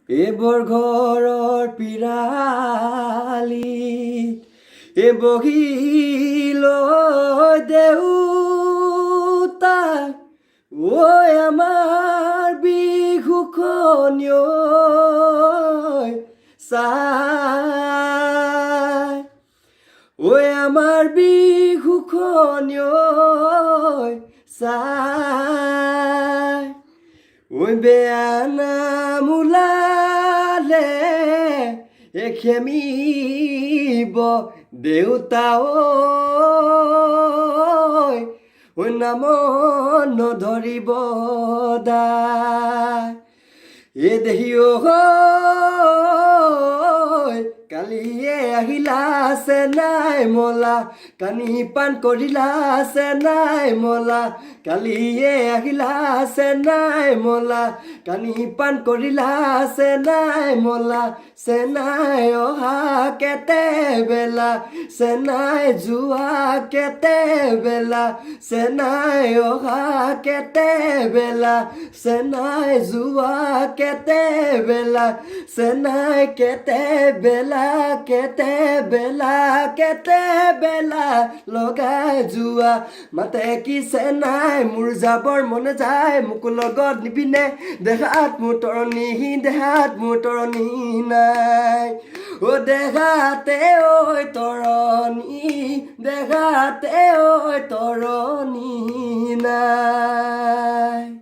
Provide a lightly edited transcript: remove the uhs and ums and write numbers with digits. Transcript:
এইবোৰ ঘৰৰ পিৰালিত বহিলৈ দেউতাই ঐ আমাৰ বিহুখনিঐ চাই ঐ আমাৰ বিহুখনিঐ চাই ঐ বেয়া নাম ওলালে খেমিব দেউতা ঐ নাম নধৰিব দাই এ দেহি কালিয়ে আহিলা আছে নাই মলা কানি পান কৰিলা আছে নাই মলা কালিয়ে আহিলা আছে নাই মলা কানি পান কৰিলা আছে নাই মলা চেনাই অহা কেতে বেলা চেনাই যোৱা কেতে বেলা চেনাই অহা কেতে বেলা চেনাই যোৱা কেতে বেলা চেনাই কেতে বেলা কেতে বেলা লগাই যোৱা মাতে কি চেনাই মোৰ যাবৰ মনে যায় মোক লগত নিবিনে দেহাত মোৰ তৰণি নাই ও দেহাতে ঐ তৰণি দেহাতে ঐ তৰণি নাই।